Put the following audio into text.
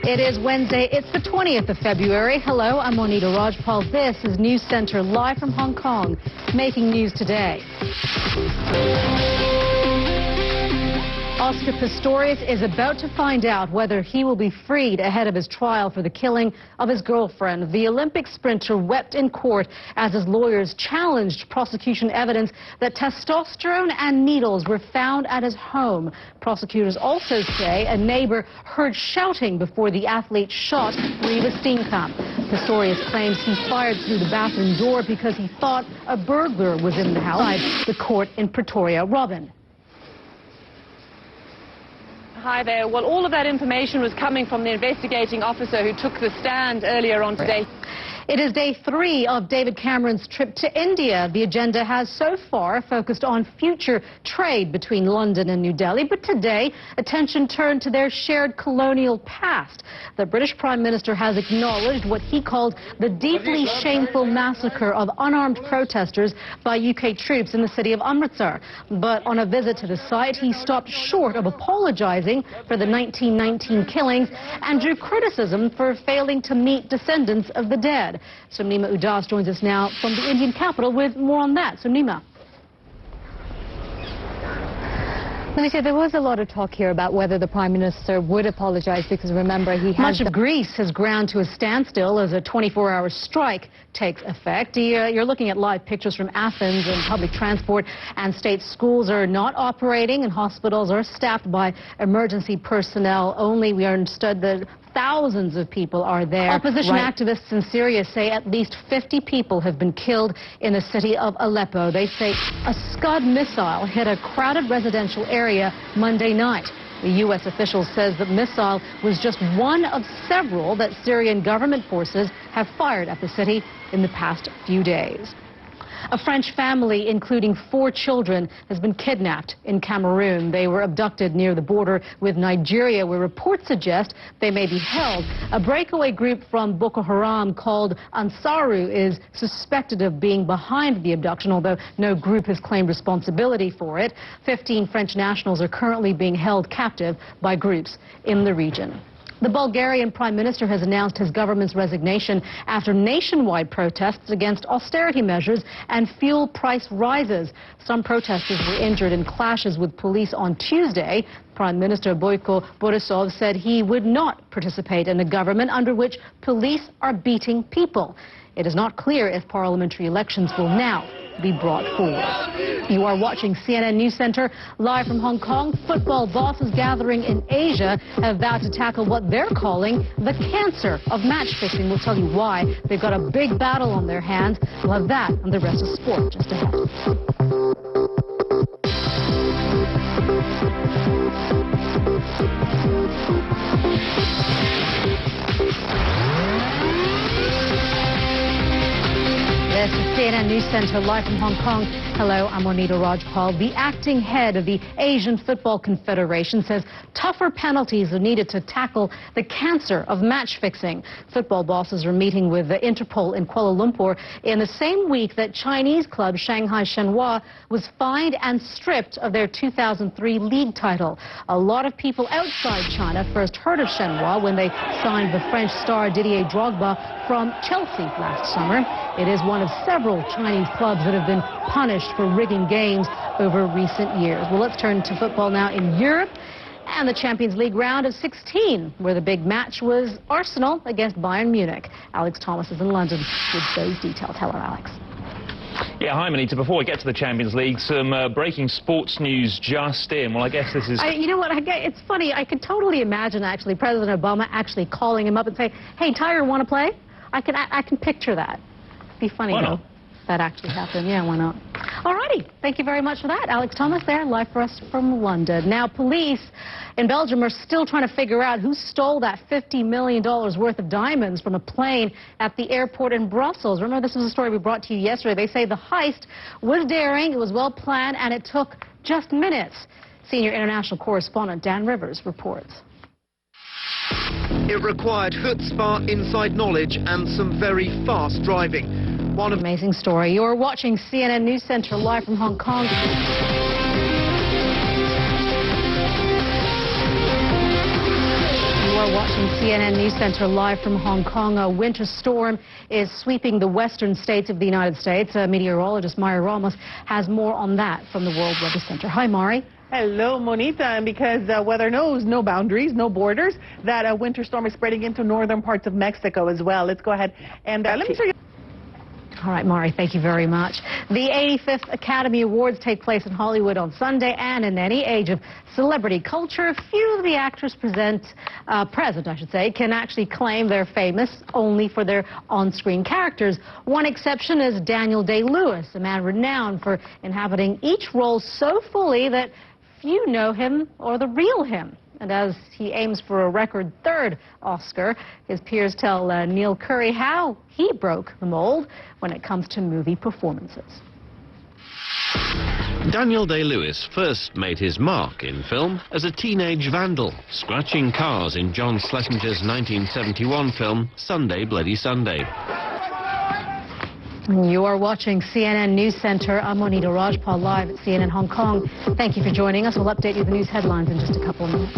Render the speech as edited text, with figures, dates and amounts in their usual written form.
It is Wednesday. It's the 20th of February. Hello, I'm Monita Rajpal. This is News Center live from Hong Kong. Making news today. Oscar Pistorius is about to find out whether he will be freed ahead of his trial for the killing of his girlfriend. The Olympic sprinter wept in court as his lawyers challenged prosecution evidence that testosterone and needles were found at his home. Prosecutors also say a neighbor heard shouting before the athlete shot Reva Steenkamp. Pistorius claims he fired through the bathroom door because he thought a burglar was in the house. The court in Pretoria. Robin. Hi there. Well, all of that information was coming from the investigating officer who took the stand earlier on today. It is day 3 of David Cameron's trip to India. The agenda has so far focused on future trade between London and New Delhi, but today attention turned to their shared colonial past. The British Prime Minister has acknowledged what he called the deeply shameful massacre of unarmed protesters by UK troops in the city of Amritsar. But on a visit to the site, he stopped short of apologizing for the 1919 killings and drew criticism for failing to meet descendants of the dead. Nima Udas joins us now from the Indian capital with more on that. Nima. Monita, there was a lot of talk here about whether the Prime Minister would apologize because, remember, he has... Much of Greece has ground to a standstill as a 24-hour strike takes effect. You're looking at live pictures from Athens, and public transport and state schools are not operating and hospitals are staffed by emergency personnel only. We understood that thousands of people are there. Opposition activists in Syria say at least 50 people have been killed in the city of Aleppo. They say a Scud missile hit a crowded residential area Monday night. The U.S. official says the missile was just one of several that Syrian government forces have fired at the city in the past few days. A French family, including 4 children, has been kidnapped in Cameroon. They were abducted near the border with Nigeria, where reports suggest they may be held. A breakaway group from Boko Haram called Ansaru is suspected of being behind the abduction, although no group has claimed responsibility for it. 15 French nationals are currently being held captive by groups in the region. The Bulgarian Prime Minister has announced his government's resignation after nationwide protests against austerity measures and fuel price rises. Some protesters were injured in clashes with police on Tuesday. Prime Minister Boyko Borisov said he would not participate in a government under which police are beating people. It is not clear if parliamentary elections will now be brought forward. You are watching CNN News Center live from Hong Kong. Football bosses gathering in Asia have vowed to tackle what they're calling the cancer of match fixing. We'll tell you why. They've got a big battle on their hands. We'll have that and the rest of sport just ahead. This is CNN News Center live from Hong Kong. Hello, I'm Monita Rajpal. The acting head of the Asian Football Confederation says tougher penalties are needed to tackle the cancer of match fixing. Football bosses are meeting with the Interpol in Kuala Lumpur in the same week that Chinese club Shanghai Shenhua was fined and stripped of their 2003 league title. A lot of people outside China first heard of Shenhua when they signed the French star Didier Drogba from Chelsea last summer. It is one of several Chinese clubs that have been punished for rigging games over recent years. Well, let's turn to football now in Europe and the Champions League round of 16, where the big match was Arsenal against Bayern Munich. Alex Thomas is in London with those details. Hello, Alex. Yeah, hi, Monita. Before we get to the Champions League, some breaking sports news just in. Well, I guess this is... You know what? It's funny. I could totally imagine, actually, President Obama actually calling him up and saying, hey, Tiger, want to play? I can picture that. Be funny, though, if that actually happened. Yeah, why not? All righty. Thank you very much for that. Alex Thomas there, live for us from London. Now, police in Belgium are still trying to figure out who stole that $50 million worth of diamonds from a plane at the airport in Brussels. Remember, this was a story we brought to you yesterday. They say the heist was daring, it was well planned, and it took just minutes. Senior international correspondent Dan Rivers reports. It required chutzpah, inside knowledge and some very fast driving. One amazing story. You're watching CNN News Center live from Hong Kong. watching CNN News Center live from Hong Kong. A winter storm is sweeping the western states of the United States. Meteorologist Mari Ramos has more on that from the World Weather Center. Hi, Mari. Hello, Monita. And because weather knows no boundaries, no borders, that winter storm is spreading into northern parts of Mexico as well. Let's go ahead and let me show you. All right, Mari, thank you very much. The 85th Academy Awards take place in Hollywood on Sunday, and in any age of celebrity culture, few of the actors present, can actually claim they're famous only for their on-screen characters. One exception is Daniel Day-Lewis, a man renowned for inhabiting each role so fully that few know him or the real him. And as he aims for a record third Oscar, his peers tell Neil Curry how he broke the mold when it comes to movie performances. Daniel Day-Lewis first made his mark in film as a teenage vandal, scratching cars in John Schlesinger's 1971 film Sunday Bloody Sunday. You are watching CNN News Center. I'm Monita Rajpal live at CNN Hong Kong. Thank you for joining us. We'll update you with the news headlines in just a couple of minutes.